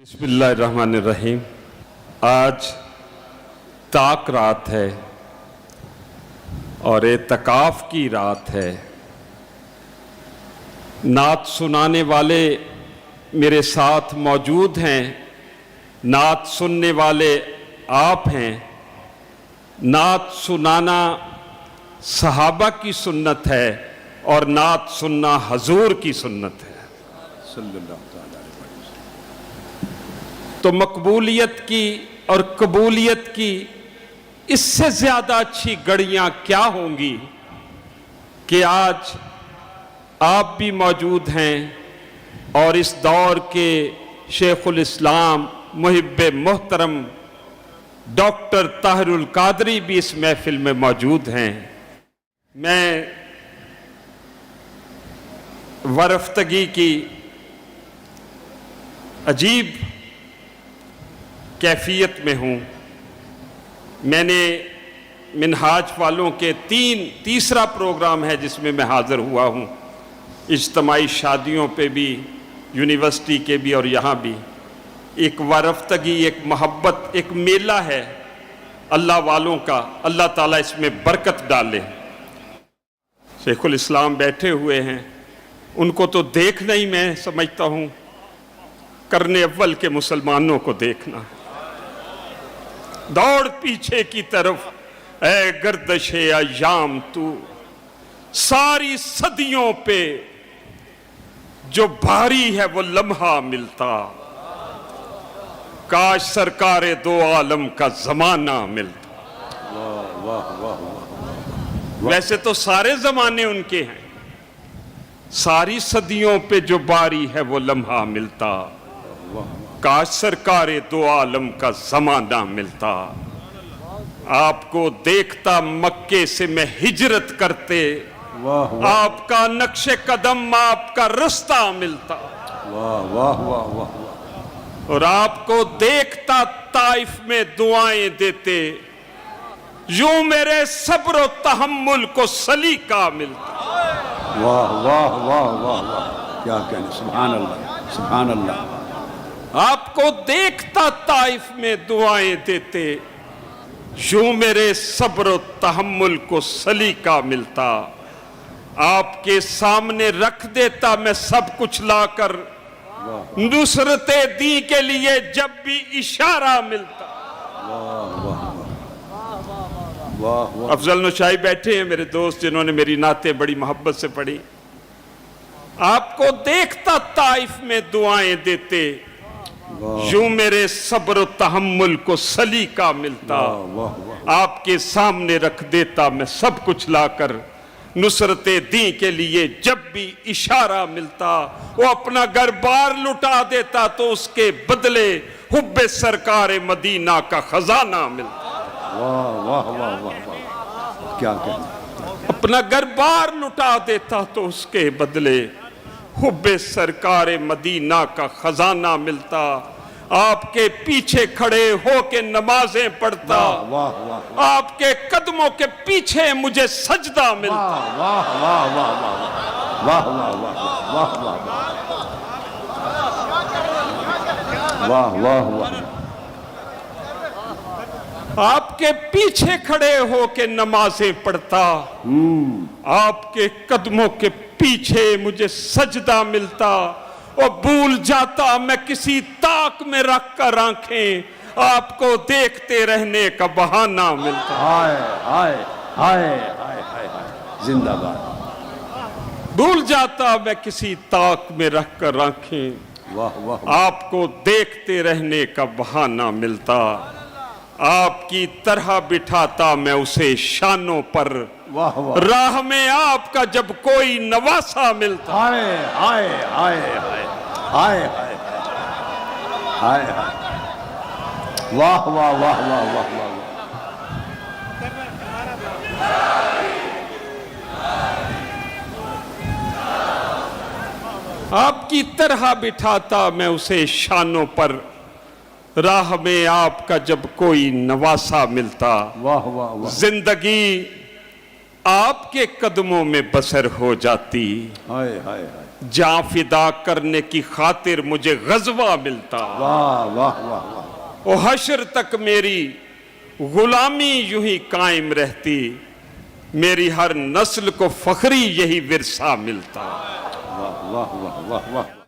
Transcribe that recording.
बिस्मिल्लाहिर्रहमानिर्रहीम। आज ताक रात है और एतकाफ की रात है। नात सुनाने वाले मेरे साथ मौजूद हैं। नात सुनने वाले आप हैं। नात सुनाना सहाबा की सुन्नत है और नात सुनना हजूर की सुन्नत है सल्लल्लाहु अलैहि वसल्लम। तो मकबूलियत की और कबूलियत की इससे ज़्यादा अच्छी घड़ियाँ क्या होंगी कि आज आप भी मौजूद हैं और इस दौर के शेखुल इस्लाम मुहिब्बे मोहतरम डॉक्टर ताहिरुल कादरी भी इस महफिल में मौजूद हैं। मैं वरफ्तगी की अजीब कैफियत में हूँ। मैंने मिनहाज वालों के तीसरा प्रोग्राम है जिसमें मैं हाज़िर हुआ हूँ। इज्तमाई शादियों पे भी, यूनिवर्सिटी के भी और यहाँ भी। एक वरफ्तगी, एक मोहब्बत, एक मेला है अल्लाह वालों का। अल्लाह ताला इसमें बरकत डाले। शेखुल इस्लाम बैठे हुए हैं, उनको तो देखना ही मैं समझता हूँ करने अव्वल के मुसलमानों को देखना। दौड़ पीछे की तरफ ऐ गर्दशे अय्याम तू, सारी सदियों पे जो भारी है वो लम्हा मिलता। काश सरकारे दो आलम का जमाना मिलता। वाह वाह वाह वाह। वैसे तो सारे जमाने उनके हैं, सारी सदियों पे जो बारी है वो लम्हा मिलता। काश सरकारे दो आलम का जमाना मिलता। आपको देखता मक्के से मैं हिजरत करते, आपका नक्शे कदम, आपका रास्ता मिलता। वाह वाह वाह वाह। और आपको देखता ताइफ में दुआएं देते, यूं मेरे सब्र और तहम्मुल को सलीका मिलता। वाह वाह वाह वाह वाह, क्या कहने, सुभान अल्लाह सुभान अल्लाह। आपको देखता ताइफ में दुआएं देते, यूं मेरे सब्र और तहम्मुल को सलीका मिलता। आपके सामने रख देता मैं सब कुछ लाकर, नुसरते दी के लिए जब भी इशारा मिलता। अफजल नौशाई बैठे हैं मेरे दोस्त, जिन्होंने मेरी नाते बड़ी मोहब्बत से पढ़ी। आपको देखता ताइफ में दुआएं देते, यूं मेरे सब्र तहम्मुल को सलीका मिलता। आपके सामने रख देता मैं सब कुछ लाकर, नुसरते दी के लिए जब भी इशारा मिलता। वो अपना घर बार लुटा देता तो उसके बदले हुब्बे सरकारे मदीना का खजाना मिलता। वाह वाह वाह वाह वाह, क्या कहना। अपना घर बार लुटा देता तो उसके बदले हुब्बे सरकारे मदीना का खजाना मिलता। आपके पीछे खड़े होके नमाजें पढ़ता, आपके कदमों के पीछे मुझे सजदा मिलता। वाह वाह वाह वाह वाह वाह वाह वाह वाह वाह। आपके पीछे खड़े होके नमाजें पढ़ता, आपके कदमों के पीछे मुझे सजदा मिलता। और भूल जाता मैं किसी ताक में रख कर आंखें, आपको देखते रहने का बहाना मिलता। हाय हाय हाय हाय हाय हाय, जिंदाबाद। भूल जाता मैं किसी ताक में रख कर आंखें, वाह वाह। आपको देखते रहने का बहाना मिलता। आपकी तरह बिठाता मैं उसे शानों पर, वाह वाह। राह में आपका जब कोई नवासा मिलता। हाय हाय हाय हाय हाय हाय हाय हाय, वाह वाह वाह वाह वाह वाह। आपकी तरह बिठाता मैं उसे शानों पर, राह में आपका जब कोई नवासा मिलता। वाह वाह वाह। जिंदगी आपके कदमों में बसर हो जाती। हाय हाय हाय। جاں فدا کرنے کی خاطر مجھے غزوہ ملتا، واہ واہ واہ واہ، وہ حشر تک میری غلامی یوں ہی قائم رہتی، میری ہر نسل کو فخری یہی ورثہ ملتا۔ واہ واہ واہ واہ واہ۔